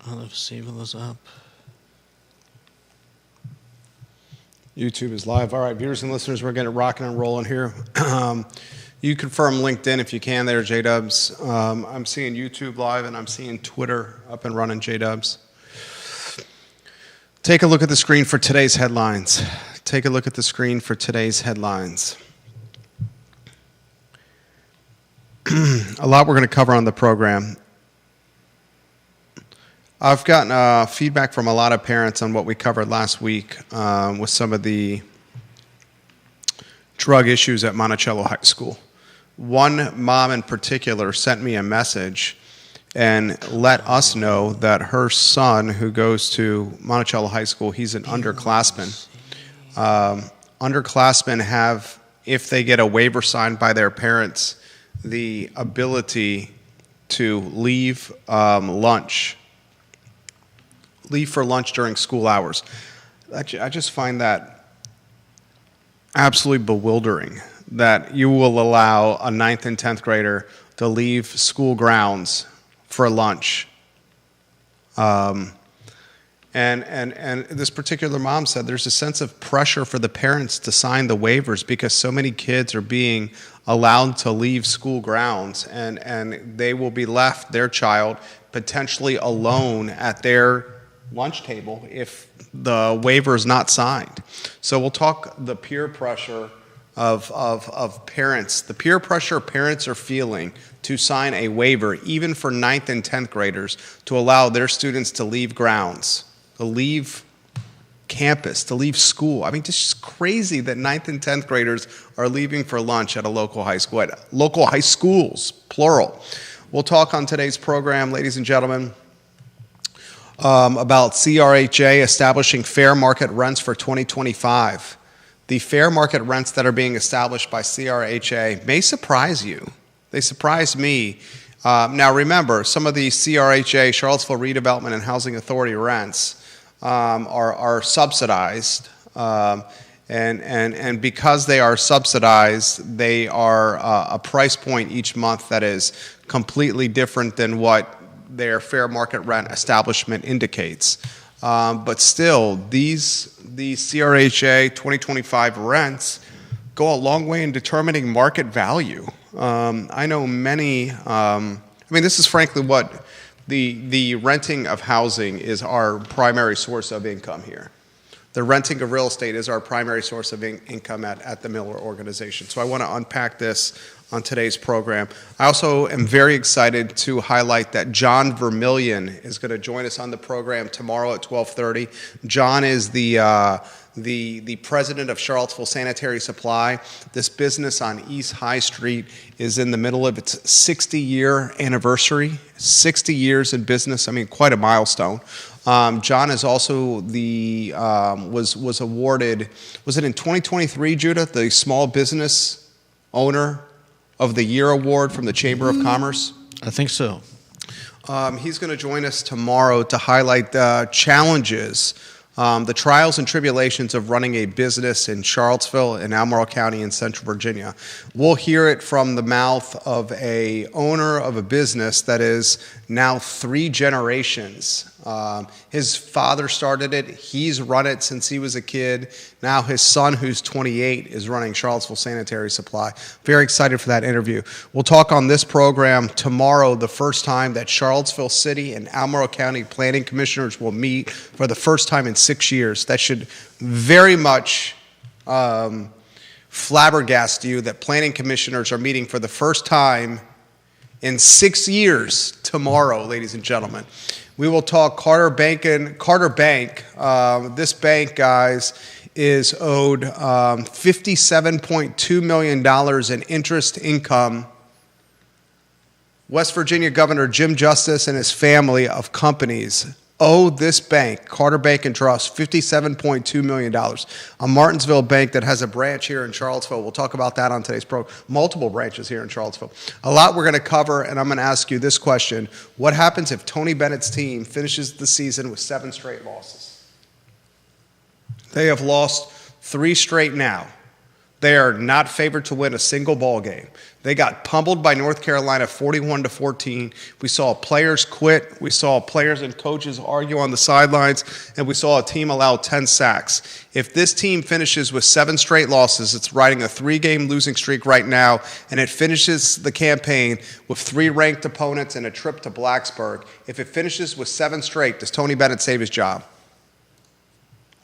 I don't know if Steven was up. YouTube is live. All right, viewers and listeners, we're getting rocking and rolling here. You confirm LinkedIn if you can there, J-Dubs. I'm seeing YouTube live and I'm seeing Twitter up and running, J-Dubs. Take a look at the screen for today's headlines. Take a look at the screen for today's headlines. A lot we're going to cover on the program. I've gotten feedback from a lot of parents on what we covered last week with some of the drug issues at Monticello High School. One mom in particular sent me a message and let us know that her son, who goes to Monticello High School, he's an underclassman. Underclassmen have, if they get a waiver signed by their parents, the ability to leave for lunch during school hours. I just find that absolutely bewildering that you will allow a 9th and 10th grader to leave school grounds for lunch. And this particular mom said there's a sense of pressure for the parents to sign the waivers because so many kids are being allowed to leave school grounds and they will be left, their child, potentially alone at their lunch table if the waiver is not signed. So we'll talk the peer pressure of parents, the peer pressure parents are feeling to sign a waiver, even for 9th and 10th graders, to allow their students to leave grounds, to leave campus, to leave school. I mean, it's just crazy that 9th and 10th graders are leaving for lunch at a local high school, at local high schools, plural. We'll talk on today's program, ladies and gentlemen, about CRHA establishing fair market rents for 2025. The fair market rents that are being established by CRHA may surprise you. They surprised me. Now remember, some of the CRHA, Charlottesville Redevelopment and Housing Authority rents are subsidized. And because they are subsidized, they are a price point each month that is completely different than what their fair market rent establishment indicates. But still, these CRHA 2025 rents go a long way in determining market value. I know many, this is frankly what the renting of housing is our primary source of income here. The renting of real estate is our primary source of income at the Miller Organization. So I want to unpack this on today's program. I also am very excited to highlight that John Vermillion is going to join us on the program tomorrow at 12:30. John is the president of Charlottesville Sanitary Supply. This business on East High Street is in the middle of its 60-year anniversary. 60 years in business, quite a milestone. John is also was awarded, was it in 2023, Judith, the Small Business Owner of the Year Award from the Chamber of Commerce? I think so. He's going to join us tomorrow to highlight the challenges, the trials and tribulations of running a business in Charlottesville and Albemarle County in Central Virginia. We'll hear it from the mouth of a owner of a business that is now 3 generations. His father started it. He's run it since he was a kid. Now his son, who's 28, is running Charlottesville Sanitary Supply. Very excited for that interview. We'll talk on this program tomorrow, the first time that Charlottesville City and Albemarle County Planning Commissioners will meet for the first time in 6 years. That should very much flabbergast you that planning commissioners are meeting for the first time in 6 years tomorrow, ladies and gentlemen. We will talk Carter Bank. This bank, guys, is owed $57.2 million in interest income. West Virginia Governor Jim Justice and his family of companies owe this bank, Carter Bank and Trust, $57.2 million. A Martinsville bank that has a branch here in Charlottesville. We'll talk about that on today's program. Multiple branches here in Charlottesville. A lot we're going to cover, and I'm going to ask you this question. What happens if Tony Bennett's team finishes the season with 7 straight losses? They have lost 3 straight now. They are not favored to win a single ball game. They got pummeled by North Carolina 41-14. We saw players quit. We saw players and coaches argue on the sidelines, and we saw a team allow 10 sacks. If this team finishes with 7 straight losses, it's riding a 3-game losing streak right now, and it finishes the campaign with 3 ranked opponents and a trip to Blacksburg. If it finishes with 7 straight, does Tony Bennett save his job?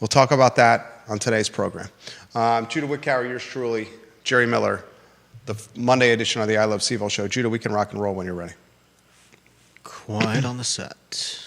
We'll talk about that on today's program. Judah Wickower, yours truly, Jerry Miller, the Monday edition of the I Love CVille show. Judah, we can rock and roll when you're ready. Quiet on the set.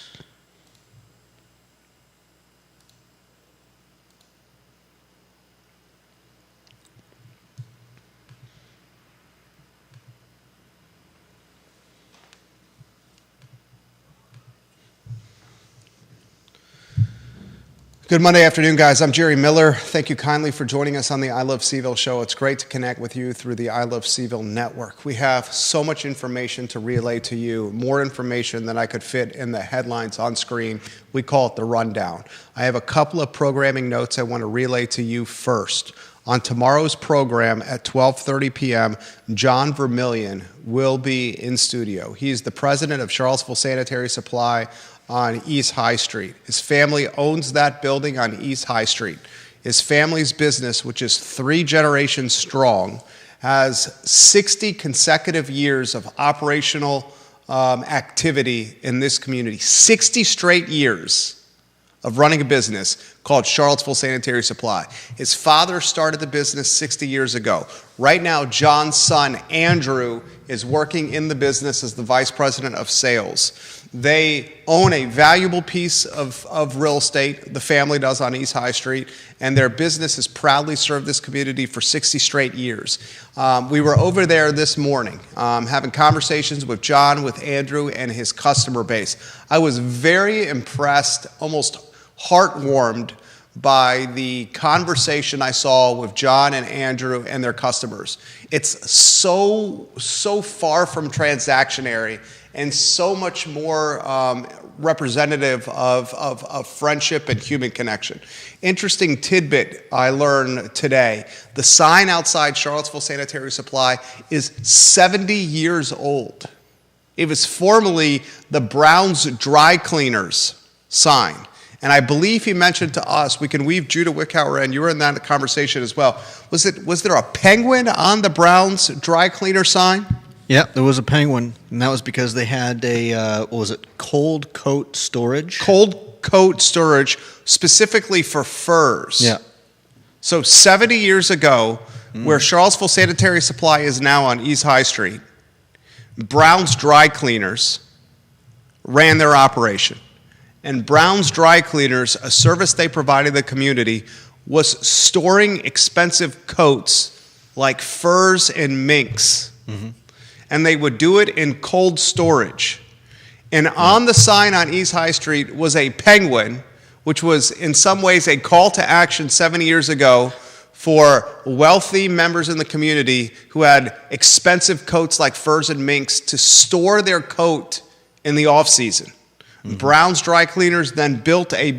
Good Monday afternoon, guys. I'm Jerry Miller. Thank you kindly for joining us on the I Love CVille show. It's great to connect with you through the I Love CVille network. We have so much information to relay to you, more information than I could fit in the headlines on screen. We call it the rundown. I have a couple of programming notes I want to relay to you first. On tomorrow's program at 12:30 p.m., John Vermillion will be in studio. He's the president of Charlottesville Sanitary Supply on East High Street. His family owns that building on East High Street. His family's business, which is 3 generations strong, has 60 consecutive years of operational activity in this community. 60 straight years of running a business called Charlottesville Sanitary Supply. His father started the business 60 years ago. Right now, John's son, Andrew, is working in the business as the vice president of sales. They own a valuable piece of real estate, the family does, on East High Street, and their business has proudly served this community for 60 straight years. We were over there this morning having conversations with John, with Andrew, and his customer base. I was very impressed, almost heartwarmed by the conversation I saw with John and Andrew and their customers. It's so far from transactionary and so much more representative of friendship and human connection. Interesting tidbit I learned today. The sign outside Charlottesville Sanitary Supply is 70 years old. It was formerly the Brown's Dry Cleaners sign. And I believe he mentioned to us, we can weave Judah Wickower in, you were in that conversation as well. Was there a penguin on the Brown's Dry Cleaner sign? Yeah, there was a penguin, and that was because they had a, cold coat storage? Cold coat storage, specifically for furs. Yeah. So 70 years ago, where Charlottesville Sanitary Supply is now on East High Street, Brown's Dry Cleaners ran their operation. And Brown's Dry Cleaners, a service they provided the community, was storing expensive coats like furs and minks. Mm-hmm. And they would do it in cold storage. And on the sign on East High Street was a penguin, which was in some ways a call to action 70 years ago for wealthy members in the community who had expensive coats like furs and minks to store their coat in the off season. Mm-hmm. Brown's Dry Cleaners then built a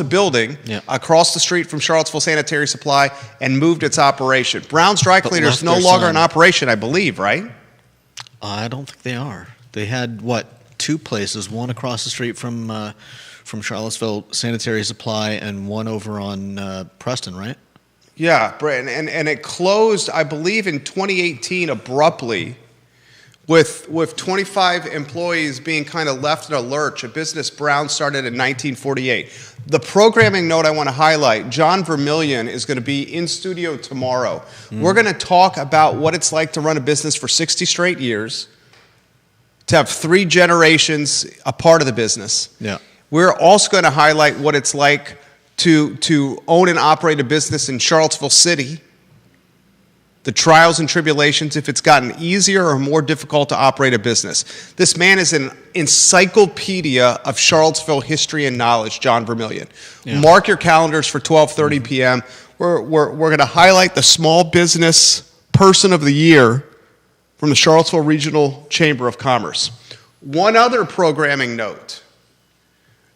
building across the street from Charlottesville Sanitary Supply and moved its operation. Brown's Dry Cleaners no longer in operation, I believe, right? I don't think they are. They had, 2 places, one across the street from Charlottesville Sanitary Supply and one over on Preston, right? Yeah, and it closed, I believe, in 2018 abruptly, with 25 employees being kind of left in a lurch, a business Brown started in 1948. The programming note I want to highlight, John Vermillion is going to be in studio tomorrow. We're going to talk about what it's like to run a business for 60 straight years, to have 3 generations a part of the business. Yeah. We're also going to highlight what it's like to own and operate a business in Charlottesville City, the trials and tribulations, if it's gotten easier or more difficult to operate a business. This man is an encyclopedia of Charlottesville history and knowledge, John Vermillion. Yeah. Mark your calendars for 12:30 p.m. We're going to highlight the Small Business Person of the Year from the Charlottesville Regional Chamber of Commerce. One other programming note.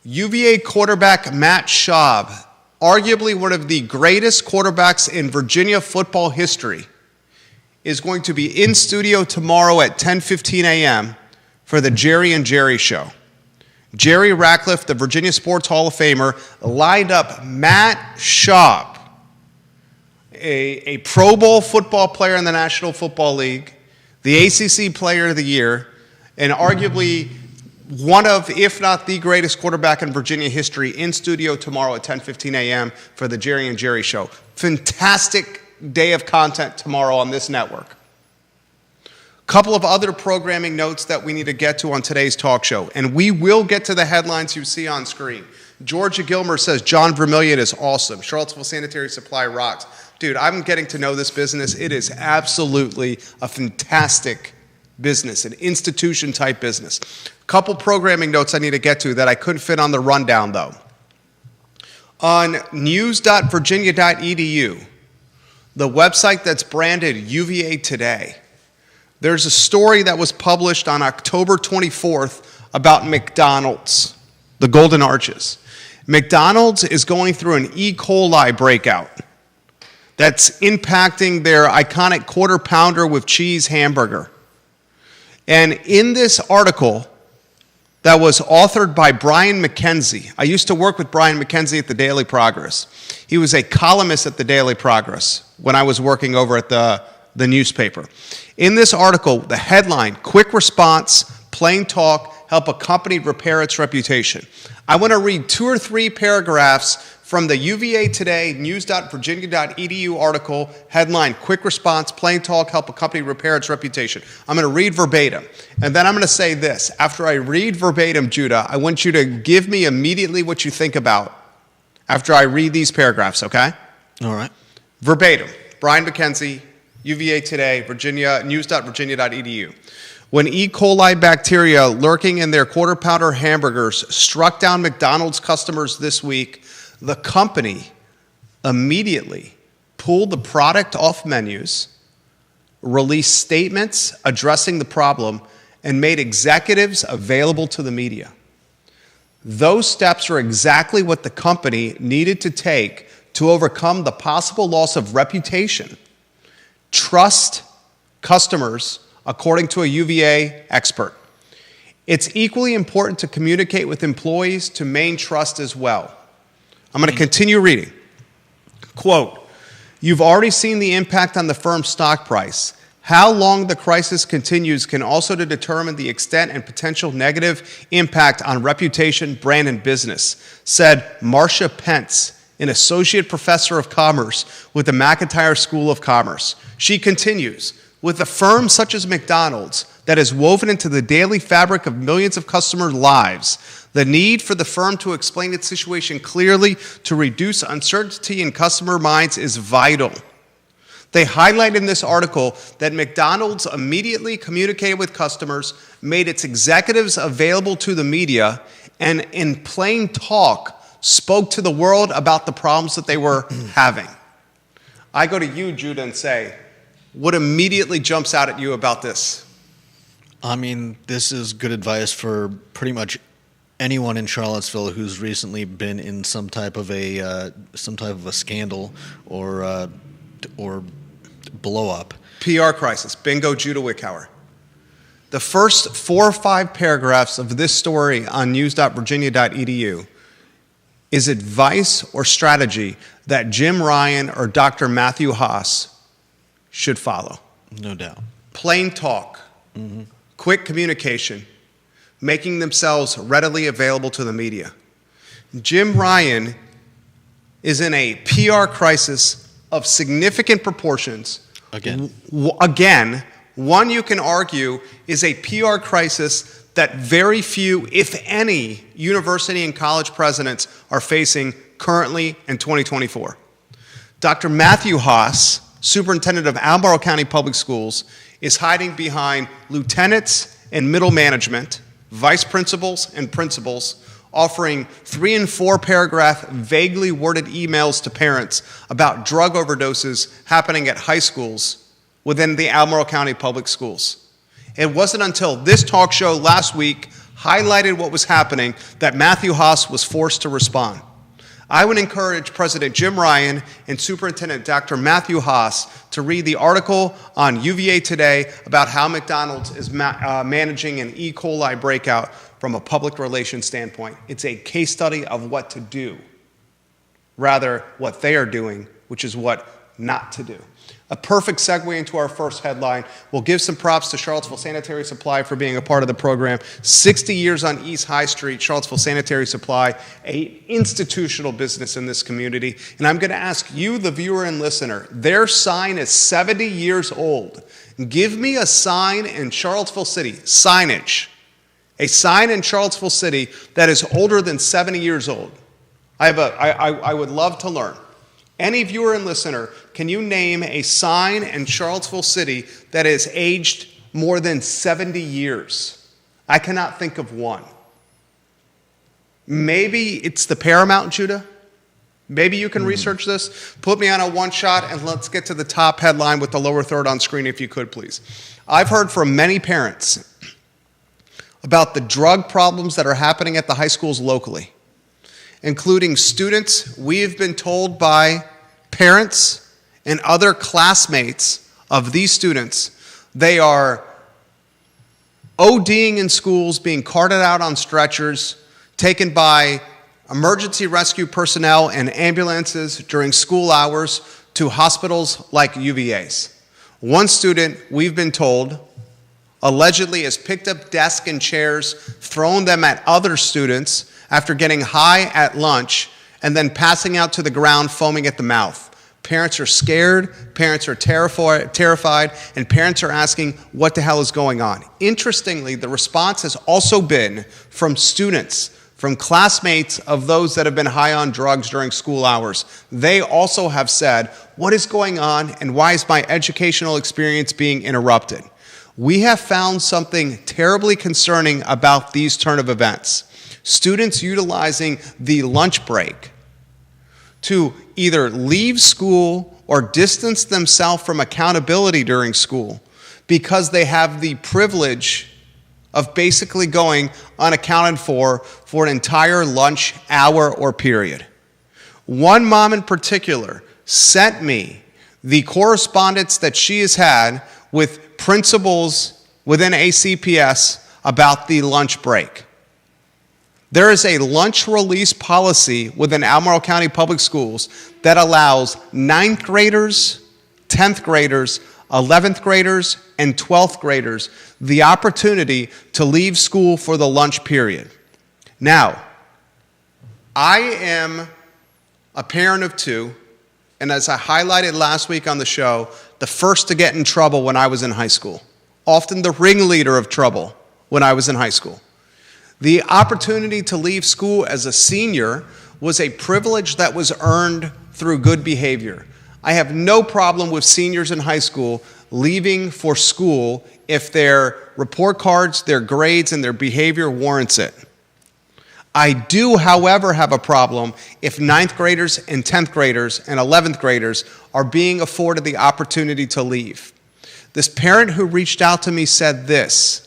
UVA quarterback Matt Schaub arguably one of the greatest quarterbacks in Virginia football history, is going to be in studio tomorrow at 10:15 a.m. for the Jerry and Jerry Show. Jerry Ratcliffe, the Virginia Sports Hall of Famer, lined up Matt Schaub, a Pro Bowl football player in the National Football League, the ACC Player of the Year, and arguably one of, if not the greatest quarterback in Virginia history, in studio tomorrow at 10:15 a.m. for the Jerry and Jerry Show. Fantastic day of content tomorrow on this network. Couple of other programming notes that we need to get to on today's talk show, and we will get to the headlines you see on screen. Georgia Gilmer says John Vermillion is awesome. Charlottesville Sanitary Supply rocks. Dude, I'm getting to know this business. It is absolutely a fantastic business, an institution-type business. Couple programming notes I need to get to that I couldn't fit on the rundown, though. On news.virginia.edu, the website that's branded UVA Today, there's a story that was published on October 24th about McDonald's, the Golden Arches. McDonald's is going through an E. coli breakout that's impacting their iconic quarter pounder with cheese hamburger. And in this article that was authored by Brian McKenzie, I used to work with Brian McKenzie at the Daily Progress. He was a columnist at the Daily Progress when I was working over at the newspaper. In this article, the headline, "Quick Response, Plain Talk, Help a Company Repair Its Reputation." I want to read 2 or 3 paragraphs from the UVA Today news.virginia.edu article, headline, "Quick Response, Plain Talk, Help a Company Repair Its Reputation." I'm going to read verbatim, and then I'm going to say this. After I read verbatim, Judah, I want you to give me immediately what you think about after I read these paragraphs, okay? All right. Verbatim, Brian McKenzie, UVA Today, Virginia, news.virginia.edu. When E. coli bacteria lurking in their quarter pounder hamburgers struck down McDonald's customers this week, the company immediately pulled the product off menus, released statements addressing the problem, and made executives available to the media. Those steps are exactly what the company needed to take to overcome the possible loss of reputation, trust, customers, according to a UVA expert. It's equally important to communicate with employees to maintain trust as well. I'm going to continue reading. Quote, "You've already seen the impact on the firm's stock price. How long the crisis continues can also determine the extent and potential negative impact on reputation, brand, and business," said Marcia Pence, an associate professor of commerce with the McIntyre School of Commerce. She continues, "With a firm such as McDonald's that is woven into the daily fabric of millions of customer lives, the need for the firm to explain its situation clearly to reduce uncertainty in customer minds is vital." They highlight in this article that McDonald's immediately communicated with customers, made its executives available to the media, and in plain talk spoke to the world about the problems that they were having. I go to you, Judah, and say, what immediately jumps out at you about this? I mean, this is good advice for pretty much anyone in Charlottesville who's recently been in some type of a scandal or blow up. PR crisis. Bingo, Judah Wickhauer. The first 4 or 5 paragraphs of this story on news.virginia.edu is advice or strategy that Jim Ryan or Dr. Matthew Haas should follow. No doubt. Plain talk, quick communication, making themselves readily available to the media. Jim Ryan is in a PR crisis of significant proportions. Again, one you can argue is a PR crisis that very few, if any, university and college presidents are facing currently in 2024. Dr. Matthew Haas, superintendent of Albemarle County Public Schools, is hiding behind lieutenants and middle management, vice principals and principals, offering 3 and 4 paragraph vaguely worded emails to parents about drug overdoses happening at high schools within the Albemarle County Public Schools. It wasn't until this talk show last week highlighted what was happening that Matthew Haas was forced to respond. I would encourage President Jim Ryan and Superintendent Dr. Matthew Haas to read the article on UVA Today about how McDonald's is managing an E. coli breakout from a public relations standpoint. It's a case study of what to do, rather what they are doing, which is what not to do. A perfect segue into our first headline. We'll give some props to Charlottesville Sanitary Supply for being a part of the program. 60 years on East High Street, Charlottesville Sanitary Supply, an institutional business in this community. And I'm going to ask you, the viewer and listener, their sign is 70 years old. Give me a sign in Charlottesville City, signage, a sign in Charlottesville City that is older than 70 years old. I would love to learn. Any viewer and listener, can you name a sign in Charlottesville City that is aged more than 70 years? I cannot think of one. Maybe it's the Paramount, Judah? Maybe you can research this. Put me on a one shot and let's get to the top headline with the lower third on screen if you could, please. I've heard from many parents about the drug problems that are happening at the high schools locally, including students. We have been told by parents and other classmates of these students, they are ODing in schools, being carted out on stretchers, taken by emergency rescue personnel and ambulances during school hours to hospitals like UVA's. One student, we've been told, allegedly has picked up desks and chairs, thrown them at other students after getting high at lunch, and then passing out to the ground, foaming at the mouth. Parents are scared, parents are terrified, and parents are asking, what the hell is going on? Interestingly, the response has also been from students, from classmates of those that have been high on drugs during school hours. They also have said, what is going on, and why is my educational experience being interrupted? We have found something terribly concerning about these turn of events. Students utilizing the lunch break to either leave school or distance themselves from accountability during school because they have the privilege of basically going unaccounted for an entire lunch hour or period. One mom in particular sent me the correspondence that she has had with principals within ACPS about the lunch break. There is a lunch release policy within Albemarle County Public Schools that allows 9th graders, 10th graders, 11th graders, and 12th graders the opportunity to leave school for the lunch period. Now, I am a parent of two, and as I highlighted last week on the show, the first to get in trouble when I was in high school, often the ringleader of trouble when I was in high school. The opportunity to leave school as a senior was a privilege that was earned through good behavior. I have no problem with seniors in high school leaving for school if their report cards, their grades, and their behavior warrants it. I do, however, have a problem if 9th graders and 10th graders and 11th graders are being afforded the opportunity to leave. This parent who reached out to me said this: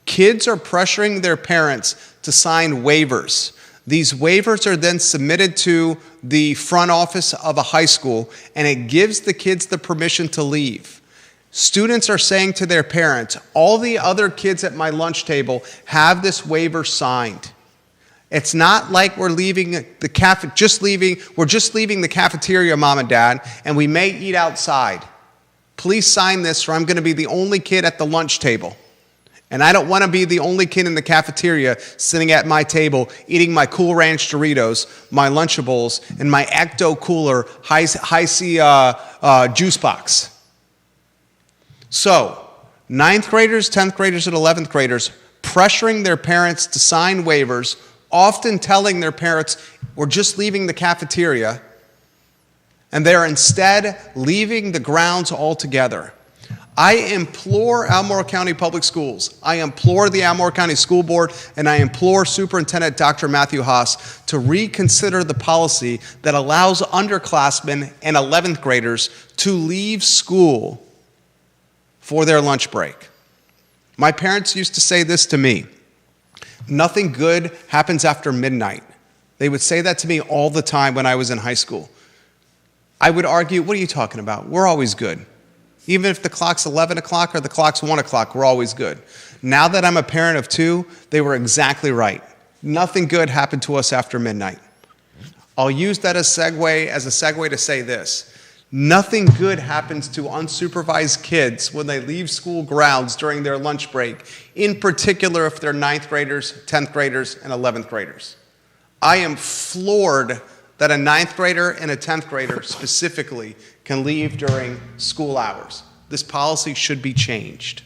kids are pressuring their parents to sign waivers. These waivers are then submitted to the front office of a high school, and it gives the kids the permission to leave. Students are saying to their parents, all the other kids at my lunch table have this waiver signed. It's not like we're leaving the we're just leaving the cafeteria, Mom and Dad, and we may eat outside. Please sign this, or I'm going to be the only kid at the lunch table. And I don't want to be the only kid in the cafeteria sitting at my table eating my Cool Ranch Doritos, my Lunchables, and my Ecto Cooler Hi-C juice box. So, 9th graders, 10th graders, and 11th graders pressuring their parents to sign waivers, often telling their parents, we're just leaving the cafeteria, and they're instead leaving the grounds altogether. I implore Albemarle County Public Schools, I implore the Albemarle County School Board, and I implore Superintendent Dr. Matthew Haas to reconsider the policy that allows underclassmen and 11th graders to leave school for their lunch break. My parents used to say this to me: nothing good happens after midnight. They would say that to me all the time when I was in high school. I would argue, what are you talking about? We're always good. Even if the clock's 11 o'clock or the clock's 1 o'clock, we're always good. Now that I'm a parent of two, they were exactly right. Nothing good happened to us after midnight. I'll use that as a segue to say this. Nothing good happens to unsupervised kids when they leave school grounds during their lunch break, in particular if they're 9th graders, 10th graders, and 11th graders. I am floored that a 9th grader and a 10th grader specifically can leave during school hours. This policy should be changed.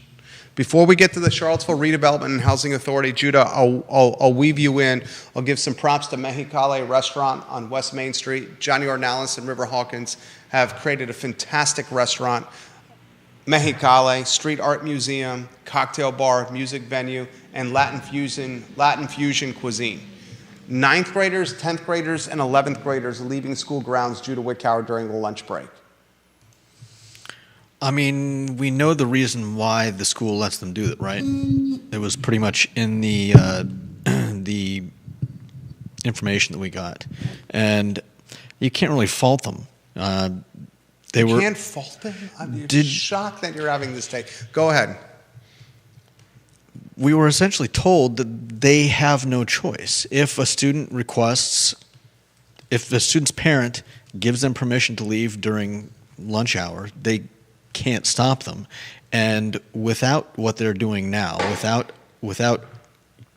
Before we get to the Charlottesville Redevelopment and Housing Authority, Judah, I'll weave you in. I'll give some props to Mexicali Restaurant on West Main Street. Johnny Ornalis and River Hawkins have created a fantastic restaurant. Mexicali, Street Art Museum, cocktail bar, music venue, and Latin fusion cuisine. 9th graders, 10th graders, and 11th graders leaving school grounds, Judah Wickower, during the lunch break. I mean, we know the reason why the school lets them do it, right? It was pretty much in the the information that we got, and you can't really fault them. You can't fault them? I'm shocked that you're having this take. Go ahead. We were essentially told that they have no choice. If a student if the student's parent gives them permission to leave during lunch hour, they can't stop them. And without what they're doing now, without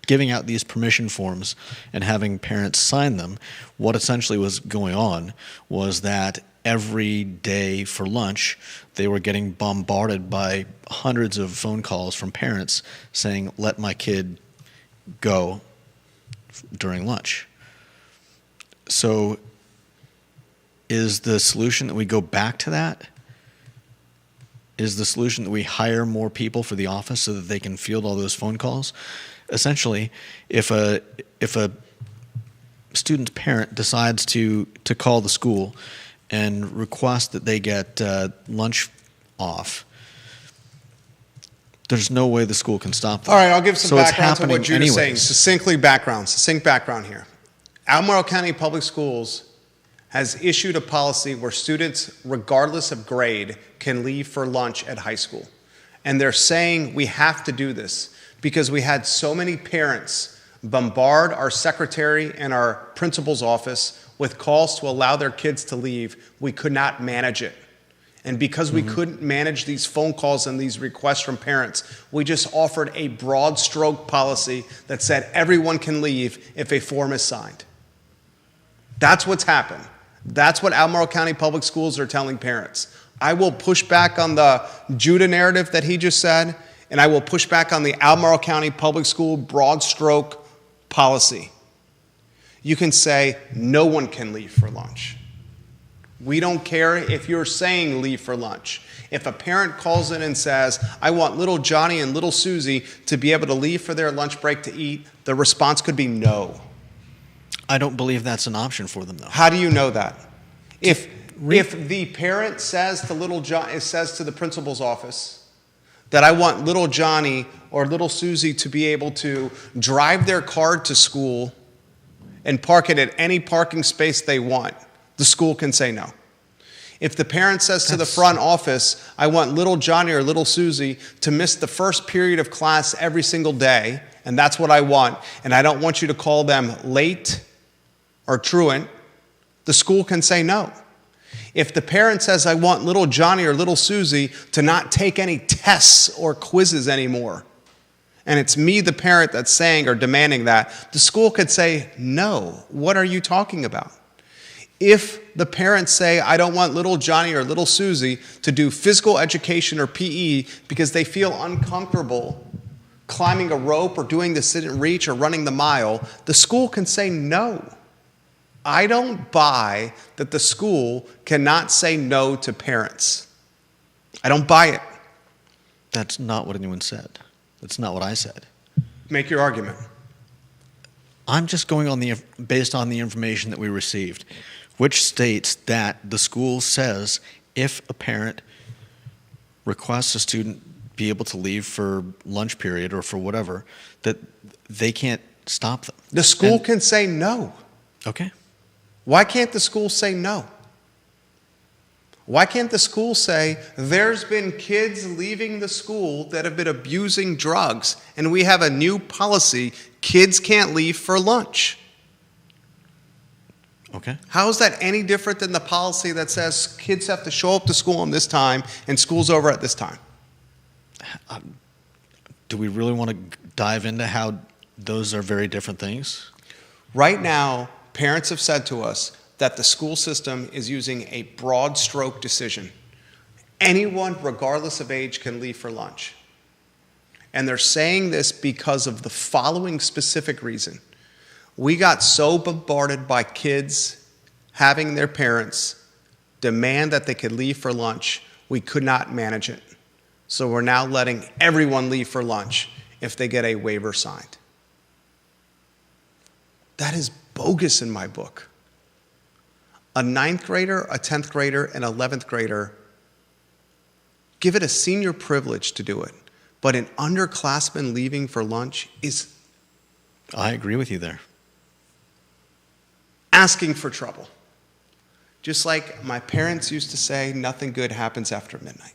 giving out these permission forms and having parents sign them, what essentially was going on was that every day for lunch, they were getting bombarded by hundreds of phone calls from parents saying, let my kid go during lunch. So is the solution that we go back to that? Is the solution that we hire more people for the office so that they can field all those phone calls? Essentially, if a student's parent decides to call the school and request that they get lunch off, there's no way the school can stop them. All right, I'll give some background to what Judah's saying. anyways. Succinct background here. Albemarle County Public Schools has issued a policy where students, regardless of grade, can leave for lunch at high school. And they're saying we have to do this because we had so many parents bombard our secretary and our principal's office with calls to allow their kids to leave. We could not manage it. And because we couldn't manage these phone calls and these requests from parents, we just offered a broad stroke policy that said everyone can leave if a form is signed. That's what's happened. That's what Albemarle County Public Schools are telling parents. I will push back on the Judah narrative that he just said, and I will push back on the Albemarle County Public School broad stroke policy. You can say no one can leave for lunch. We don't care if you're saying leave for lunch. If a parent calls in and says, I want little Johnny and little Susie to be able to leave for their lunch break to eat, the response could be no. I don't believe that's an option for them, though. How do you know that? If the parent says to the principal's office that I want little Johnny or little Susie to be able to drive their car to school and park it at any parking space they want, the school can say no. If the parent says to the front office, I want little Johnny or little Susie to miss the first period of class every single day, and that's what I want, and I don't want you to call them late or truant, the school can say no. If the parent says, I want little Johnny or little Susie to not take any tests or quizzes anymore, and it's me, the parent, that's saying or demanding that, the school could say, no, what are you talking about? If the parents say, I don't want little Johnny or little Susie to do physical education or PE because they feel uncomfortable climbing a rope or doing the sit and reach or running the mile, the school can say no. I don't buy that the school cannot say no to parents. I don't buy it. That's not what anyone said. That's not what I said. Make your argument. I'm just going on based on the information that we received, which states that the school says if a parent requests a student be able to leave for lunch period or for whatever, that they can't stop them. The school can say no. Okay. Why can't the school say no? Why can't the school say, there's been kids leaving the school that have been abusing drugs, and we have a new policy, kids can't leave for lunch? Okay. How is that any different than the policy that says kids have to show up to school on this time and school's over at this time? Do we really want to dive into how those are very different things? Right now, parents have said to us that the school system is using a broad stroke decision. Anyone, regardless of age, can leave for lunch. And they're saying this because of the following specific reason. We got so bombarded by kids having their parents demand that they could leave for lunch, we could not manage it. So we're now letting everyone leave for lunch if they get a waiver signed. That is bogus in my book. A 9th grader, a 10th grader, an 11th grader, give it a senior privilege to do it. But an underclassman leaving for lunch is I agree with you there. asking for trouble. Just like my parents used to say, nothing good happens after midnight.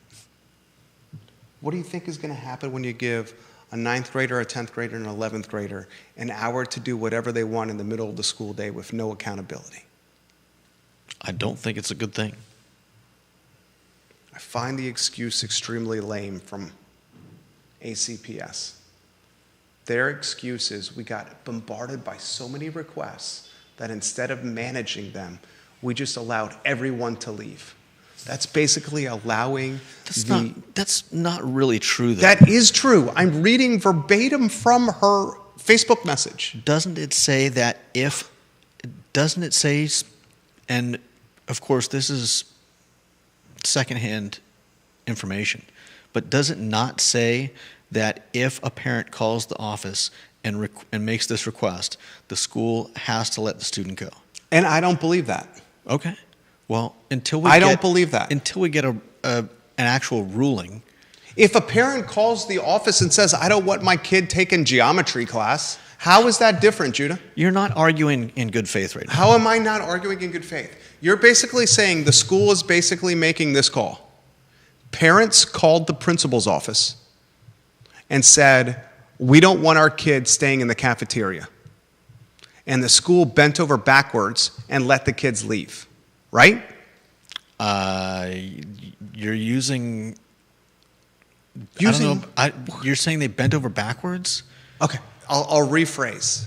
What do you think is going to happen when you give a 9th grader, a 10th grader, and an 11th grader an hour to do whatever they want in the middle of the school day with no accountability? I don't think it's a good thing. I find the excuse extremely lame from ACPS. Their excuse is we got bombarded by so many requests that instead of managing them, we just allowed everyone to leave. That's basically allowing That's not really true, though. That is true. I'm reading verbatim from her Facebook message. Doesn't it say that doesn't it say, and of course this is secondhand information, but does it not say that if a parent calls the office and makes this request, the school has to let the student go? And I don't believe that. Okay. Well, I don't believe that. Until we get an actual ruling. If a parent calls the office and says, I don't want my kid taking geometry class, how is that different, Judah? You're not arguing in good faith right now. How am I not arguing in good faith? You're basically saying the school is basically making this call. Parents called the principal's office and said, we don't want our kids staying in the cafeteria. And the school bent over backwards and let the kids leave, right? You're using I don't know, you're saying they bent over backwards? Okay, I'll rephrase.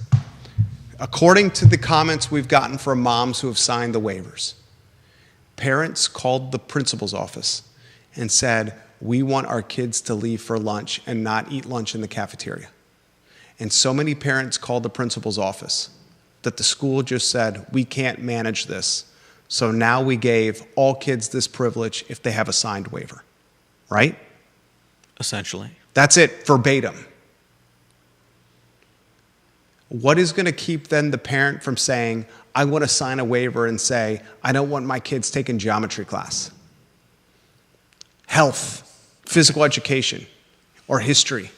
According to the comments we've gotten from moms who have signed the waivers, parents called the principal's office and said, we want our kids to leave for lunch and not eat lunch in the cafeteria. And so many parents called the principal's office that the school just said, we can't manage this. So now we gave all kids this privilege if they have a signed waiver, right? Essentially. That's it, verbatim. What is going to keep then the parent from saying, I want to sign a waiver and say, I don't want my kids taking geometry class, health, physical education, or history,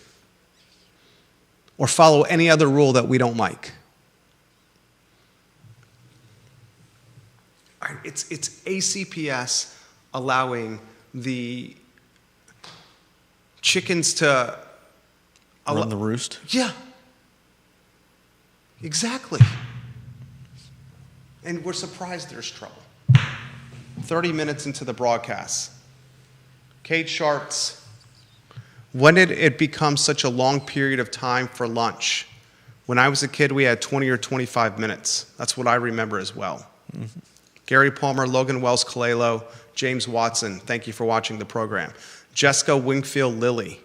or follow any other rule that we don't like? It's ACPS allowing the chickens to Run the roost? Yeah. Exactly. And we're surprised there's trouble. 30 minutes into the broadcast. Kate Sharps, when did it become such a long period of time for lunch? When I was a kid, we had 20 or 25 minutes. That's what I remember as well. Mm-hmm. Gary Palmer, Logan Wells Kalelo, James Watson, thank you for watching the program. Jessica Wingfield Lilly,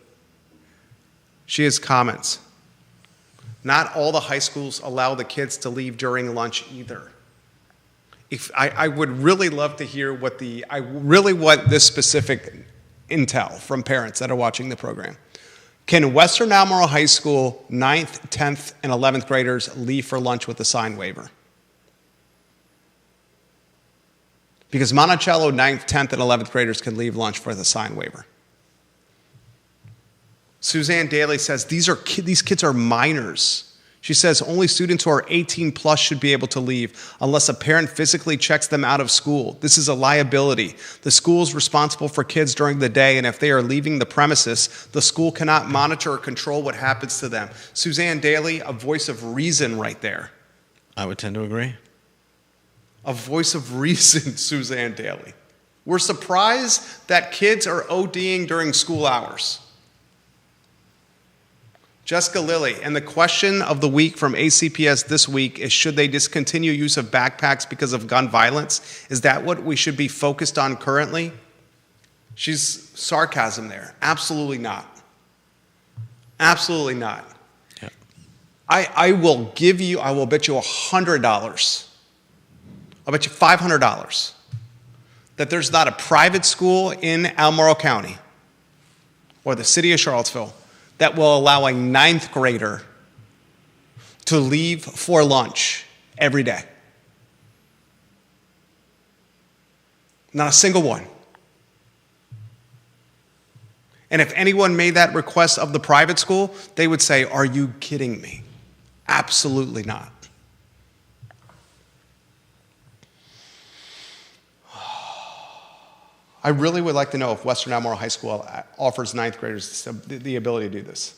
she has comments. Not all the high schools allow the kids to leave during lunch either. If I would really love to hear I really want this specific intel from parents that are watching the program. Can Western Albemarle High School 9th, 10th, and 11th graders leave for lunch with a signed waiver? Because Monticello 9th, 10th, and 11th graders can leave lunch for the signed waiver. Suzanne Daly says, these kids are minors. She says only students who are 18 plus should be able to leave unless a parent physically checks them out of school. This is a liability. The school is responsible for kids during the day, and if they are leaving the premises, the school cannot monitor or control what happens to them. Suzanne Daly, a voice of reason right there. I would tend to agree. A voice of reason, Suzanne Daly. We're surprised that kids are ODing during school hours. Jessica Lilly, and the question of the week from ACPS this week is, should they discontinue use of backpacks because of gun violence? Is that what we should be focused on currently? She's sarcasm there. Absolutely not. Absolutely not. Yeah. I will bet you $100. I'll bet you $500 that there's not a private school in Albemarle County or the city of Charlottesville that will allow a 9th grader to leave for lunch every day. Not a single one. And if anyone made that request of the private school, they would say, "Are you kidding me?" Absolutely not. I really would like to know if Western Albemarle High School offers 9th graders the ability to do this.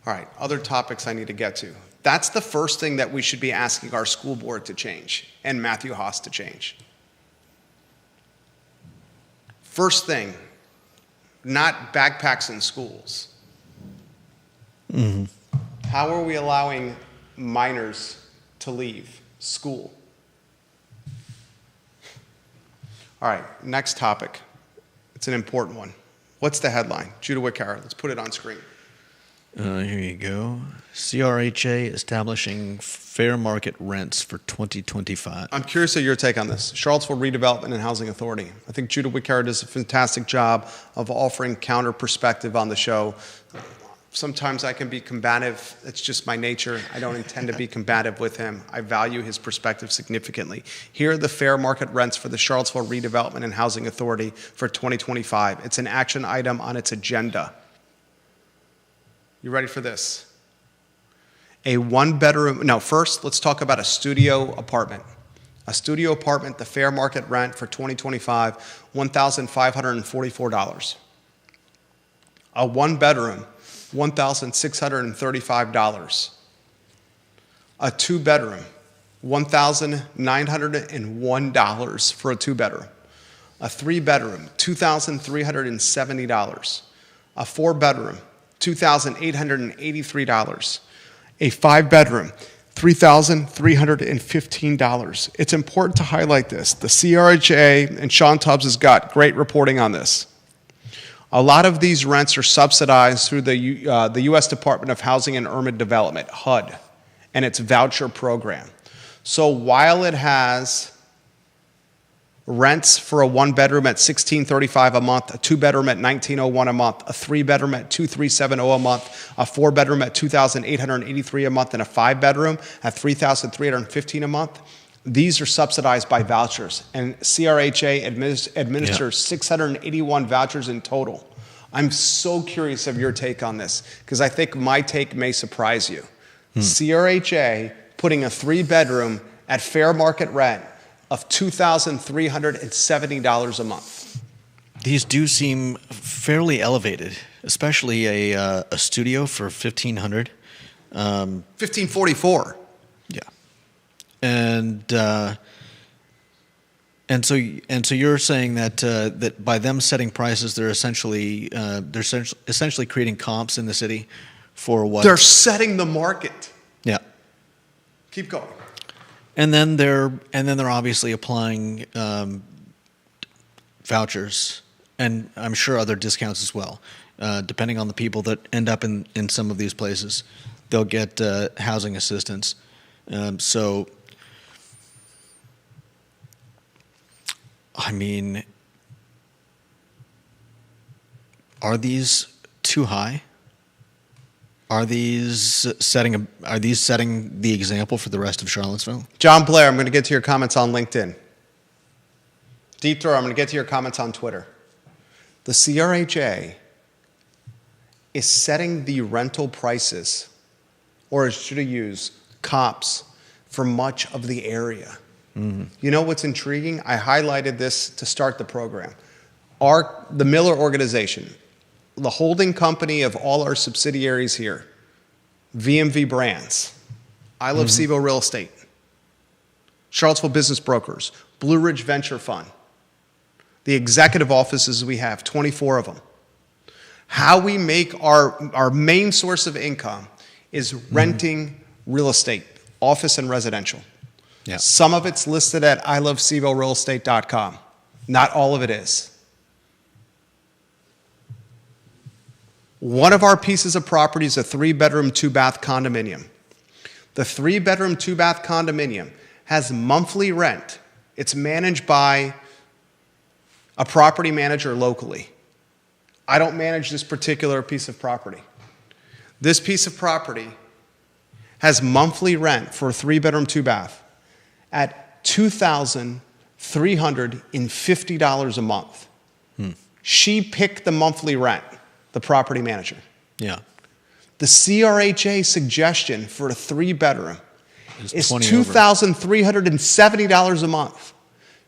All right, other topics I need to get to. That's the first thing that we should be asking our school board to change and Matthew Haas to change. First thing, not backpacks in schools. How are we allowing minors to leave school? All right, next topic. It's an important one. What's the headline? Judah Wickhauer, let's put it on screen. Here you go. CRHA establishing fair market rents for 2025. I'm curious of your take on this. Charlottesville Redevelopment and Housing Authority. I think Judah Wickhauer does a fantastic job of offering counter perspective on the show. Sometimes I can be combative. It's just my nature. I don't intend to be combative with him. I value his perspective significantly. Here are the fair market rents for the Charlottesville Redevelopment and Housing Authority for 2025. It's an action item on its agenda. You ready for this? A one-bedroom, no, first let's talk about a studio apartment. A studio apartment, the fair market rent for 2025, $1,544. A one-bedroom, $1,635. A two-bedroom, $1,901 for a two-bedroom. A three-bedroom, $2,370. A four-bedroom, $2,883. A five-bedroom, $3,315. It's important to highlight this. The CRHA and Sean Tubbs has got great reporting on this. A lot of these rents are subsidized through the U.S. Department of Housing and Urban Development, HUD, and its voucher program. So while it has rents for a one-bedroom at $1,635 a month, a two-bedroom at $1,901 a month, a three-bedroom at $2,370 a month, a four-bedroom at $2,883 a month, and a five-bedroom at $3,315 a month, these are subsidized by vouchers, and CRHA administers 681 vouchers in total. I'm so curious of your take on this, because I think my take may surprise you. CRHA putting a three-bedroom at fair market rent of $2,370 a month. These do seem fairly elevated, especially a studio for $1,500. $1,544. Yeah, and so you're saying that that by them setting prices, they're essentially creating comps in the city for what they're setting the market. Yeah. Keep going. And then they're obviously applying vouchers, and I'm sure other discounts as well, depending on the people that end up in some of these places. They'll get housing assistance. So, I mean, are these too high? Are these setting the example for the rest of Charlottesville? John Blair, I'm going to get to your comments on LinkedIn. Deep Throw, I'm going to get to your comments on Twitter. The CRHA is setting the rental prices, or should I use comps, for much of the area. You know what's intriguing? I highlighted this to start the program. The Miller Organization, the holding company of all our subsidiaries here, VMV Brands, I Love Sebel Real Estate, Charlottesville Business Brokers, Blue Ridge Venture Fund, the executive offices we have, 24 of them. How we make our main source of income is renting real estate, office and residential. Yeah. Some of it's listed at ilovesebelrealestate.com. Not all of it is. One of our pieces of property is a 3-bedroom, 2-bath condominium. The 3-bedroom, 2-bath condominium has monthly rent. It's managed by a property manager locally. I don't manage this particular piece of property. This piece of property has monthly rent for a 3-bedroom, 2-bath at $2,350 a month. She picked the monthly rent, the property manager. Yeah. The CRHA suggestion for a 3-bedroom is $20 over. $2,370 a month.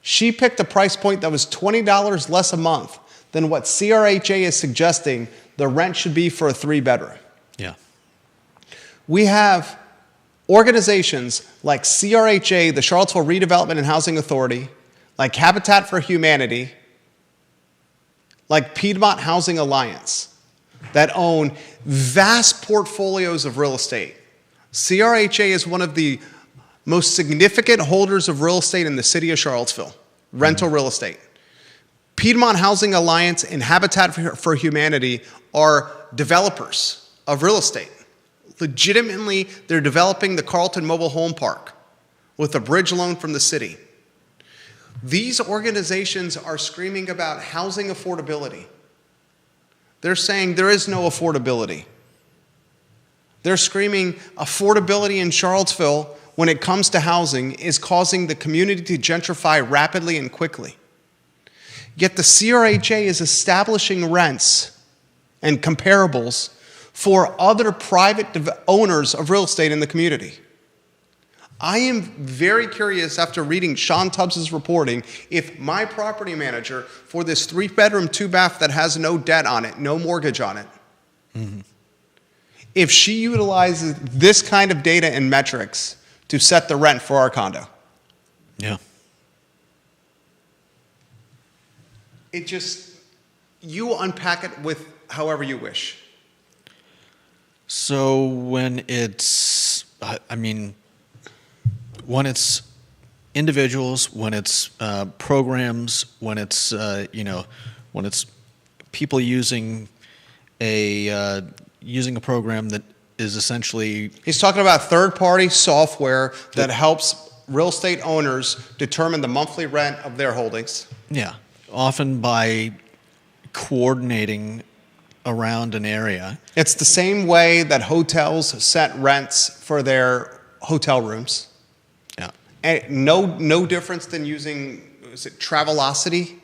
She picked a price point that was $20 less a month than what CRHA is suggesting the rent should be for a 3-bedroom. Yeah. We have organizations like CRHA, the Charlottesville Redevelopment and Housing Authority, like Habitat for Humanity, like Piedmont Housing Alliance, that own vast portfolios of real estate. CRHA is one of the most significant holders of real estate in the city of Charlottesville, rental real estate. Piedmont Housing Alliance and Habitat for Humanity are developers of real estate. Legitimately, they're developing the Carlton Mobile Home Park with a bridge loan from the city. These organizations are screaming about housing affordability. They're saying there is no affordability. They're screaming affordability in Charlottesville when it comes to housing is causing the community to gentrify rapidly and quickly. Yet the CRHA is establishing rents and comparables for other private owners of real estate in the community. I am very curious after reading Sean Tubbs' reporting if my property manager for this 3-bedroom, 2-bath that has no debt on it, no mortgage on it, if she utilizes this kind of data and metrics to set the rent for our condo. Yeah. It just, you unpack it with however you wish. So when it's, when it's individuals, when it's programs, when it's when it's people using a program that is essentially. He's talking about third-party software that helps real estate owners determine the monthly rent of their holdings. Yeah, often by coordinating around an area. It's the same way that hotels set rents for their hotel rooms. Yeah. And no difference than using, is it Travelocity?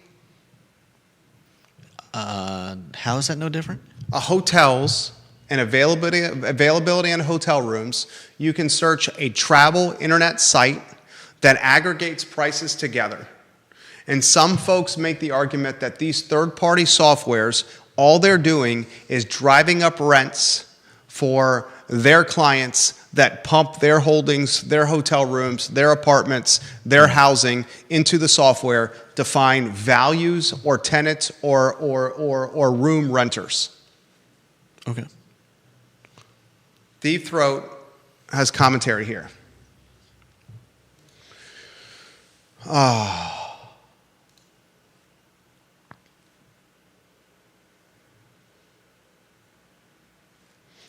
How is that no different? Hotels and availability on hotel rooms, you can search a travel internet site that aggregates prices together. And some folks make the argument that these third-party softwares, all they're doing is driving up rents for their clients that pump their holdings, their hotel rooms, their apartments, their housing into the software to find values or tenants or room renters. Okay. Deep Throat has commentary here.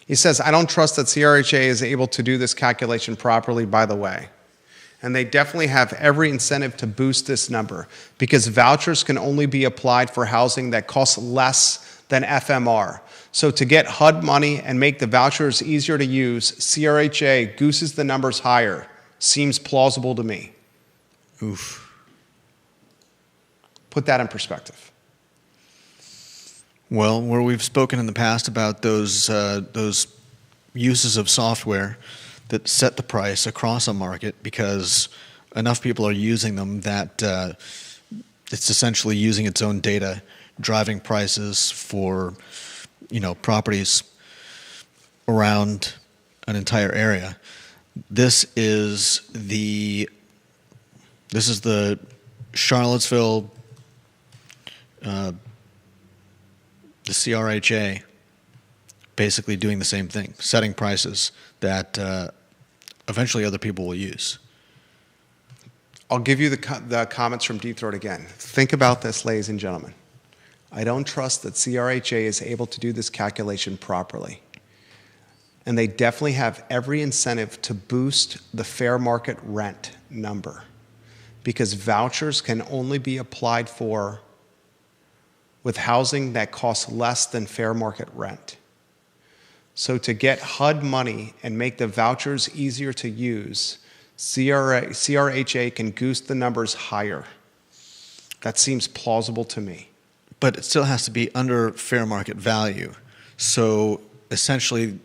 He says, I don't trust that CRHA is able to do this calculation properly, by the way. And they definitely have every incentive to boost this number because vouchers can only be applied for housing that costs less than FMR. So to get HUD money and make the vouchers easier to use, CRHA gooses the numbers higher. Seems plausible to me. Oof. Put that in perspective. Well, where we've spoken in the past about those uses of software that set the price across a market because enough people are using them that it's essentially using its own data, driving prices for properties around an entire area. This is the Charlottesville, the CRHA, basically doing the same thing, setting prices that eventually other people will use. I'll give you the comments from Deep Throat again. Think about this, ladies and gentlemen. I don't trust that CRHA is able to do this calculation properly. And they definitely have every incentive to boost the fair market rent number because vouchers can only be applied for with housing that costs less than fair market rent. So to get HUD money and make the vouchers easier to use, CRHA can goose the numbers higher. That seems plausible to me. But it still has to be under fair market value. So essentially,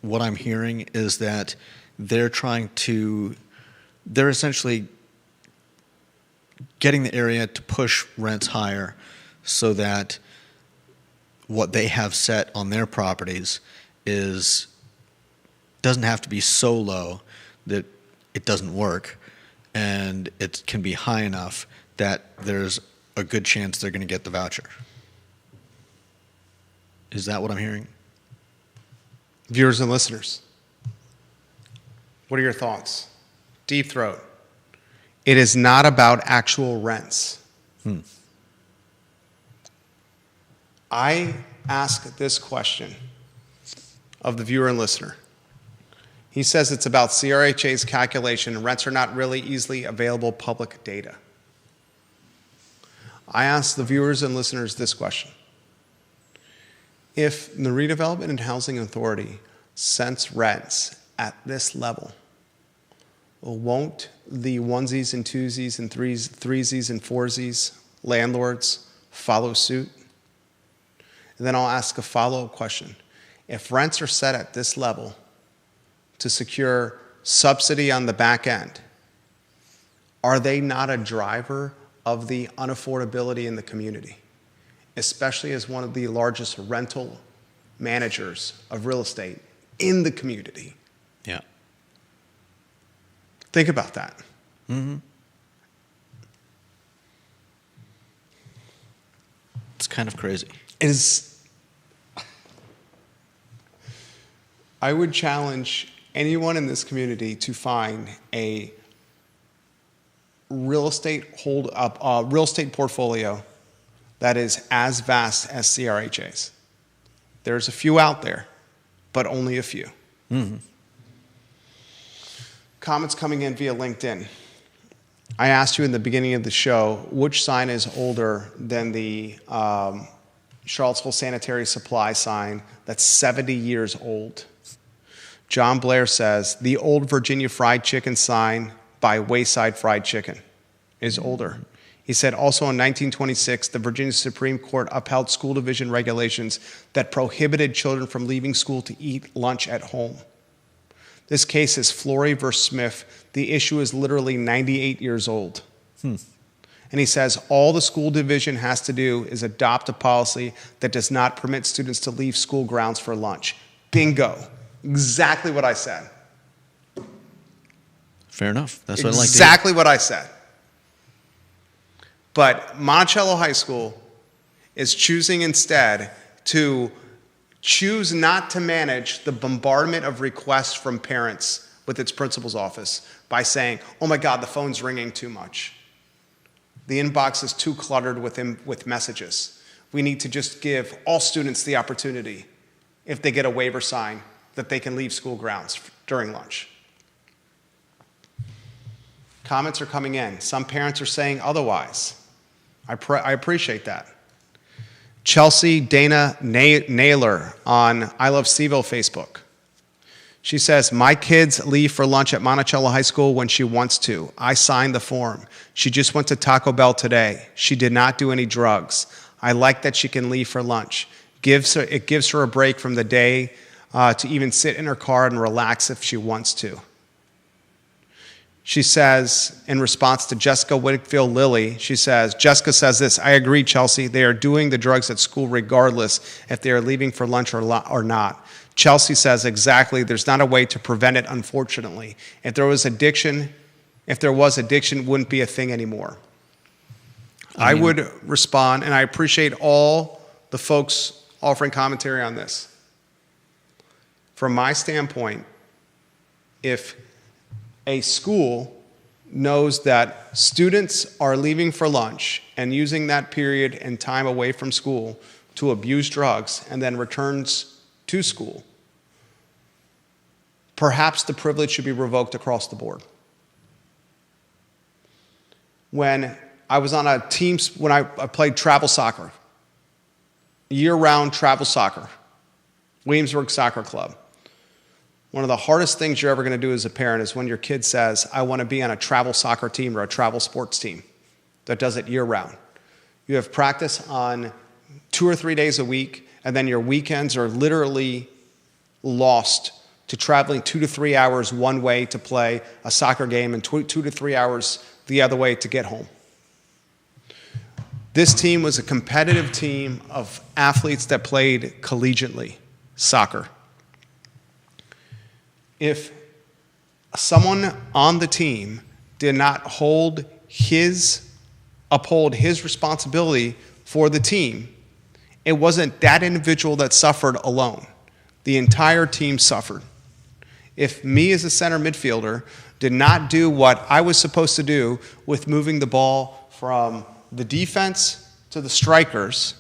what I'm hearing is that they're essentially getting the area to push rents higher so that what they have set on their properties doesn't have to be so low that it doesn't work, and it can be high enough that there's a good chance they're going to get the voucher. Is that what I'm hearing? Viewers and listeners, what are your thoughts? Deep Throat. It is not about actual rents. I ask this question of the viewer and listener. He says it's about CRHA's calculation. Rents are not really easily available public data. I ask the viewers and listeners this question. If the Redevelopment and Housing Authority sets rents at this level, won't the onesies and twosies and threesies and foursies landlords follow suit? And then I'll ask a follow-up question. If rents are set at this level to secure subsidy on the back end, are they not a driver of the unaffordability in the community, especially as one of the largest rental managers of real estate in the community? Yeah. Think about that. Mm-hmm. It's kind of crazy. I would challenge anyone in this community to find a real estate portfolio that is as vast as CRHA's. There's a few out there, but only a few. Mm-hmm. Comments coming in via LinkedIn. I asked you in the beginning of the show, which sign is older than the Charlottesville Sanitary Supply sign that's 70 years old? John Blair says, the old Virginia Fried Chicken sign by Wayside Fried Chicken is older. He said, also in 1926, the Virginia Supreme Court upheld school division regulations that prohibited children from leaving school to eat lunch at home. This case is Flory versus Smith. The issue is literally 98 years old. And he says, all the school division has to do is adopt a policy that does not permit students to leave school grounds for lunch. Bingo. Exactly what I said. Fair enough. That's what I like to hear. Exactly what I said. But Monticello High School is choosing instead to choose not to manage the bombardment of requests from parents with its principal's office by saying, oh my God, the phone's ringing too much. The inbox is too cluttered with messages. We need to just give all students the opportunity, if they get a waiver sign, that they can leave school grounds during lunch. Comments are coming in. Some parents are saying otherwise. I appreciate that. Chelsea Dana Naylor on I Love Seville Facebook. She says, my kids leave for lunch at Monticello High School when she wants to. I signed the form. She just went to Taco Bell today. She did not do any drugs. I like that she can leave for lunch. It gives her a break from the day to even sit in her car and relax if she wants to. She says, in response to Jessica Whitfield Lilly, Jessica says this, "I agree, Chelsea. They are doing the drugs at school regardless if they are leaving for lunch or not." Chelsea says, "Exactly. There's not a way to prevent it, unfortunately. If there was addiction, it wouldn't be a thing anymore." I would respond, and I appreciate all the folks offering commentary on this. From my standpoint, if a school knows that students are leaving for lunch and using that period and time away from school to abuse drugs and then returns to school, perhaps the privilege should be revoked across the board. When I was on a team, when I played travel soccer, year-round travel soccer, Williamsburg Soccer Club, one of the hardest things you're ever going to do as a parent is when your kid says, "I want to be on a travel soccer team or a travel sports team that does it year-round." You have practice on 2 or 3 days a week, and then your weekends are literally lost to traveling 2 to 3 hours one way to play a soccer game and 2 to 3 hours the other way to get home. This team was a competitive team of athletes that played collegiately soccer. If someone on the team did not uphold his responsibility for the team, it wasn't that individual that suffered alone. The entire team suffered. If me as a center midfielder did not do what I was supposed to do with moving the ball from the defense to the strikers,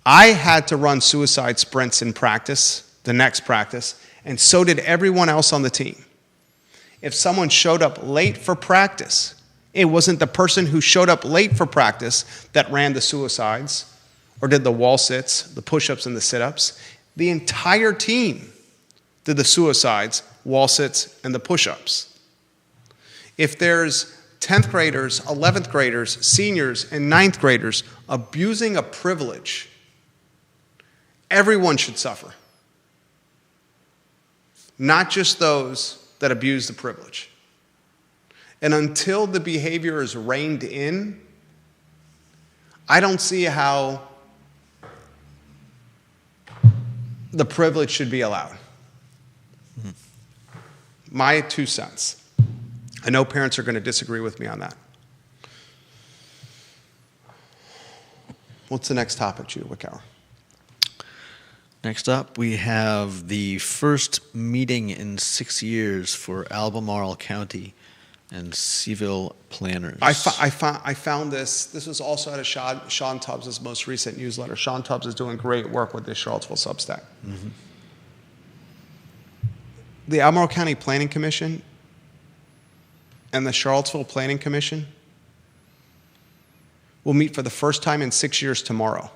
I had to run suicide sprints in practice, the next practice, and so did everyone else on the team. If someone showed up late for practice, it wasn't the person who showed up late for practice that ran the suicides or did the wall sits, the push-ups, and the sit-ups. The entire team did the suicides, wall sits, and the push-ups. If there's 10th graders, 11th graders, seniors, and 9th graders abusing a privilege, everyone should suffer. Not just those that abuse the privilege. And until the behavior is reined in, I don't see how the privilege should be allowed. My 2 cents. I know parents are going to disagree with me on that. What's the next topic, Judah Wickower? Next up, we have the first meeting in 6 years for Albemarle County and Seville planners. I found this. This was also out of Sean Tubbs' most recent newsletter. Sean Tubbs is doing great work with the Charlottesville Substack. Mm-hmm. The Albemarle County Planning Commission and the Charlottesville Planning Commission will meet for the first time in 6 years tomorrow.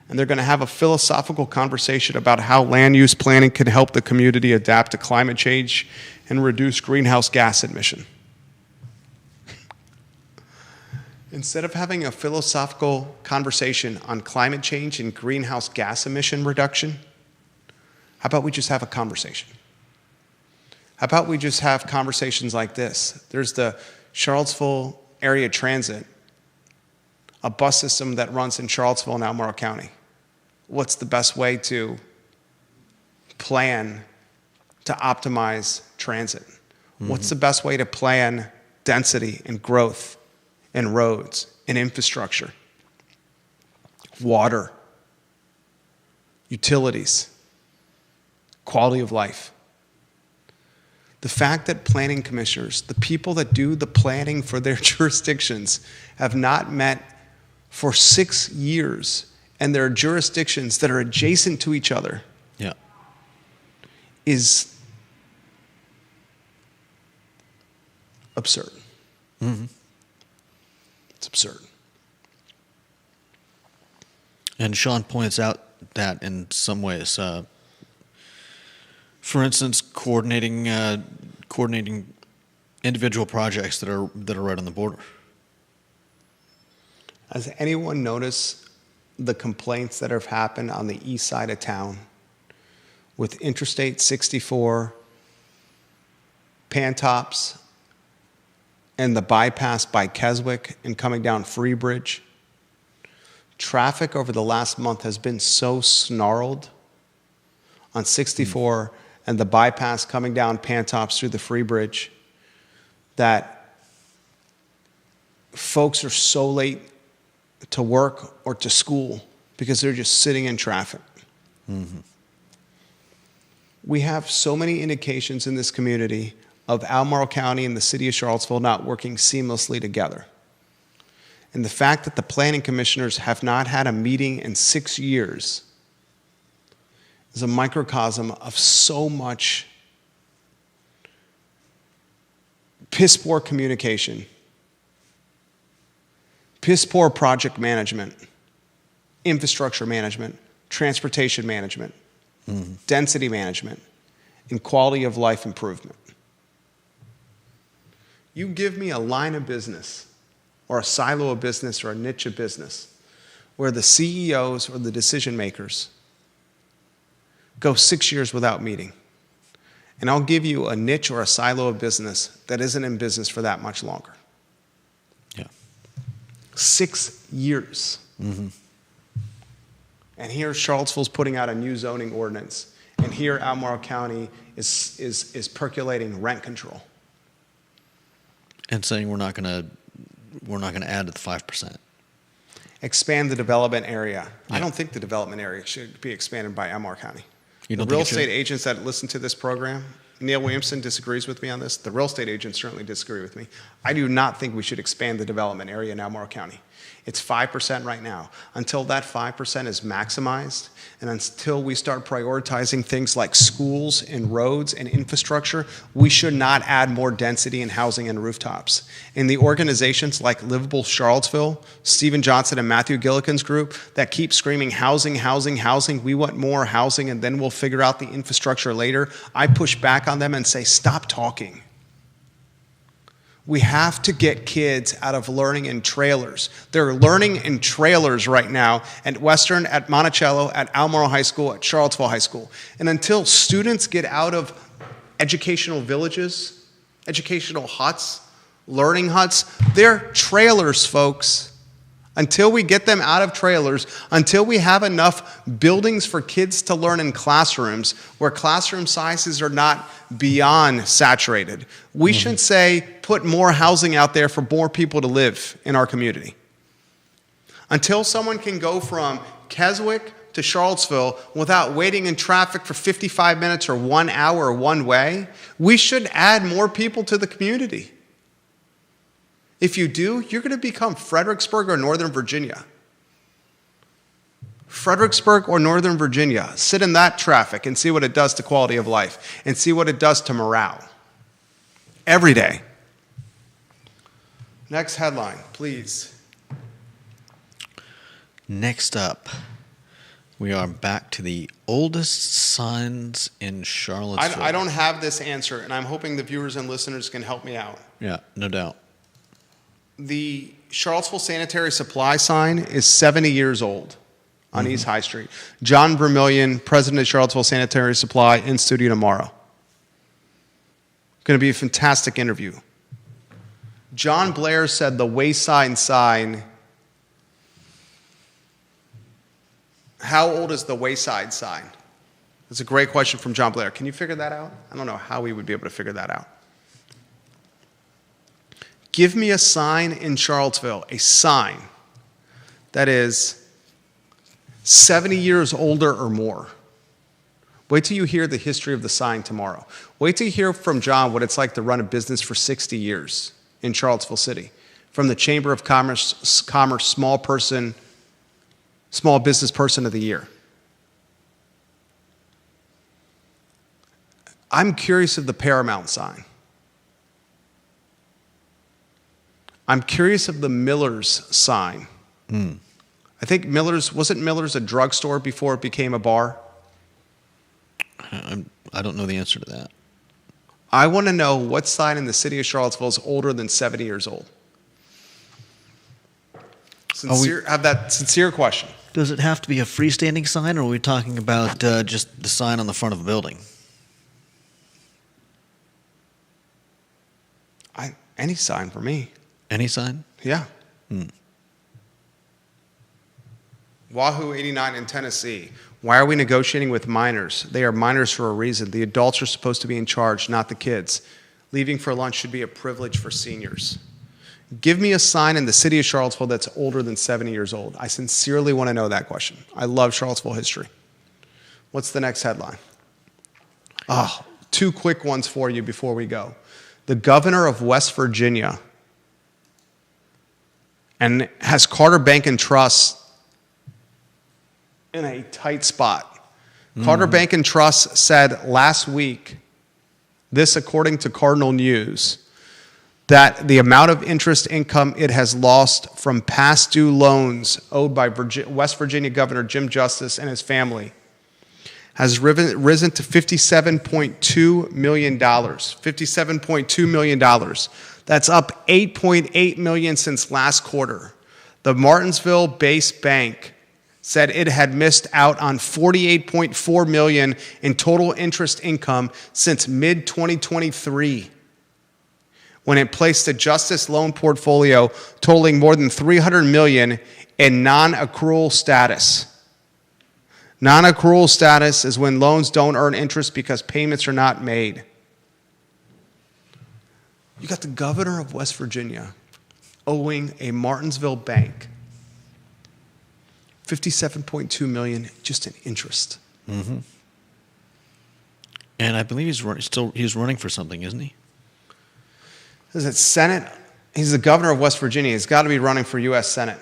And they're going to have a philosophical conversation about how land use planning can help the community adapt to climate change and reduce greenhouse gas emission. Instead of having a philosophical conversation on climate change and greenhouse gas emission reduction, how about we just have a conversation? How about we just have conversations like this? There's the Charlottesville Area Transit, a bus system that runs in Charlottesville and Albemarle County. What's the best way to plan to optimize transit? Mm-hmm. What's the best way to plan density and growth and roads and infrastructure, water, utilities, quality of life? The fact that planning commissioners, the people that do the planning for their jurisdictions, have not met for 6 years, and there are jurisdictions that are adjacent to each other, is absurd. Mm-hmm. It's absurd. And Sean points out that in some ways, for instance, coordinating individual projects that are right on the border. Has anyone noticed the complaints that have happened on the east side of town with Interstate 64, Pantops, and the bypass by Keswick and coming down Freebridge. Traffic over the last month has been so snarled on 64 and the bypass coming down Pantops through the Freebridge that folks are so late to work or to school because they're just sitting in traffic. Mm-hmm. We have so many indications in this community of Albemarle County and the city of Charlottesville not working seamlessly together. And the fact that the planning commissioners have not had a meeting in 6 years is a microcosm of so much piss-poor communication, piss-poor project management, infrastructure management, transportation management, density management, and quality of life improvement. You give me a line of business or a silo of business or a niche of business where the CEOs or the decision makers go 6 years without meeting. And I'll give you a niche or a silo of business that isn't in business for that much longer. Yeah. 6 years. Mm-hmm. And here Charlottesville's putting out a new zoning ordinance. And here Albemarle County is percolating rent control. And saying we're not going to add to the 5%. Expand the development area. Yeah. I don't think the development area should be expanded by Albemarle County. You The don't real think it should? estate agents that listen to this program, Neil Williamson disagrees with me on this. The real estate agents certainly disagree with me. I do not think we should expand the development area in Albemarle County. It's 5% right now. Until that 5% is maximized, and until we start prioritizing things like schools and roads and infrastructure, we should not add more density in housing and rooftops. And the organizations like Livable Charlottesville, Stephen Johnson and Matthew Gillikin's group that keep screaming housing, housing, housing, we want more housing and then we'll figure out the infrastructure later, I push back on them and say, stop talking. We have to get kids out of learning in trailers. They're learning in trailers right now at Western, at Monticello, at Albemarle High School, at Charlottesville High School. And until students get out of educational villages, educational huts, learning huts, they're trailers, folks. Until we get them out of trailers, until we have enough buildings for kids to learn in classrooms where classroom sizes are not beyond saturated, we should say put more housing out there for more people to live in our community. Until someone can go from Keswick to Charlottesville without waiting in traffic for 55 minutes or 1 hour one way, we should add more people to the community. If you do, you're going to become Fredericksburg or Northern Virginia. Fredericksburg or Northern Virginia. Sit in that traffic and see what it does to quality of life and see what it does to morale. Every day. Next headline, please. Next up, we are back to the oldest signs in Charlottesville. I don't have this answer, and I'm hoping the viewers and listeners can help me out. Yeah, no doubt. The Charlottesville Sanitary Supply sign is 70 years old on East High Street. John Vermillion, president of Charlottesville Sanitary Supply, in studio tomorrow. Going to be a fantastic interview. John Blair said the Wayside sign. How old is the Wayside sign? That's a great question from John Blair. Can you figure that out? I don't know how we would be able to figure that out. Give me a sign in Charlottesville, a sign that is 70 years older or more. Wait till you hear the history of the sign tomorrow. Wait till you hear from John what it's like to run a business for 60 years in Charlottesville City. From the Chamber of Commerce Small Business Person of the Year. I'm curious of the Paramount sign. I'm curious of the Miller's sign. I think wasn't Miller's a drugstore before it became a bar? I don't know the answer to that. I want to know what sign in the city of Charlottesville is older than 70 years old. Have that sincere question. Does it have to be a freestanding sign, or are we talking about just the sign on the front of a building? Any sign for me. Any sign? Yeah. Wahoo 89 in Tennessee. Why are we negotiating with minors? They are minors for a reason. The adults are supposed to be in charge, not the kids. Leaving for lunch should be a privilege for seniors. Give me a sign in the city of Charlottesville that's older than 70 years old. I sincerely want to know that question. I love Charlottesville history. What's the next headline? Oh, two quick ones for you before we go. The governor of West Virginia and has Carter Bank and Trust in a tight spot. Carter Bank and Trust said last week, this according to Cardinal News, that the amount of interest income it has lost from past due loans owed by West Virginia Governor Jim Justice and his family has risen to $57.2 million. $57.2 million. That's up $8.8 million since last quarter. The Martinsville-based bank said it had missed out on $48.4 million in total interest income since mid-2023, when it placed a Justice loan portfolio totaling more than $300 million in non-accrual status. Non-accrual status is when loans don't earn interest because payments are not made. You got the governor of West Virginia owing a Martinsville bank $57.2 million just in interest. Mm-hmm. And I believe he's running for something, isn't he? Is it Senate? He's the governor of West Virginia. He's got to be running for U.S. Senate.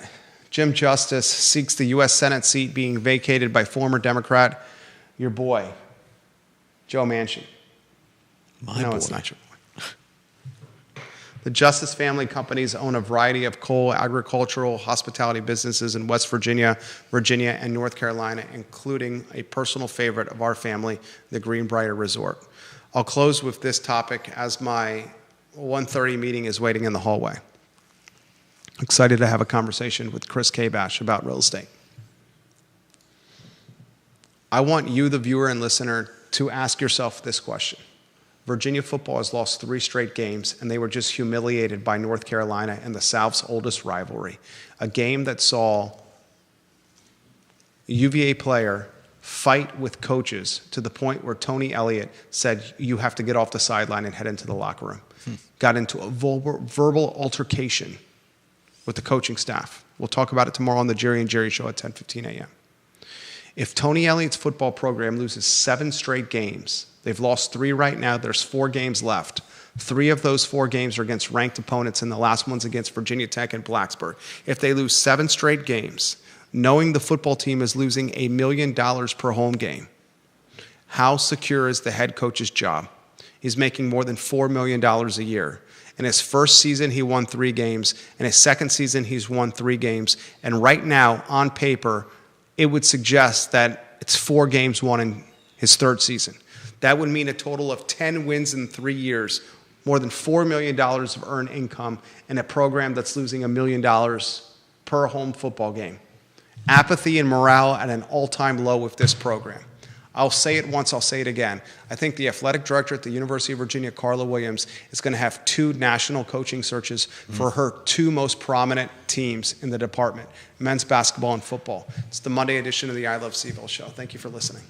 Jim Justice seeks the U.S. Senate seat being vacated by former Democrat, your boy, Joe Manchin. No, it's not your boy. The Justice family companies own a variety of coal, agricultural, hospitality businesses in West Virginia, and North Carolina, including a personal favorite of our family, the Greenbrier Resort. I'll close with this topic as my 1:30 meeting is waiting in the hallway. Excited to have a conversation with Chris Kabash about real estate. I want you, the viewer and listener, to ask yourself this question. Virginia football has lost 3 straight games, and they were just humiliated by North Carolina in the South's oldest rivalry. A game that saw a UVA player fight with coaches to the point where Tony Elliott said, you have to get off the sideline and head into the locker room. Got into a verbal altercation with the coaching staff. We'll talk about it tomorrow on the Jerry and Jerry Show at 10:15 a.m. If Tony Elliott's football program loses 7 straight games, they've lost 3 right now, there's 4 games left. 3 of those 4 games are against ranked opponents, and the last one's against Virginia Tech and Blacksburg. If they lose 7 straight games, knowing the football team is losing $1 million per home game, how secure is the head coach's job? He's making more than $4 million a year. In his first season, he won 3 games. In his second season, he's won 3 games. And right now, on paper, it would suggest that it's 4 games won in his third season. That would mean a total of 10 wins in 3 years, more than $4 million of earned income in a program that's losing $1 million per home football game. Apathy and morale at an all-time low with this program. I'll say it once, I'll say it again. I think the athletic director at the University of Virginia, Carla Williams, is going to have 2 national coaching searches for her 2 most prominent teams in the department, men's basketball and football. It's the Monday edition of the I Love CVille show. Thank you for listening.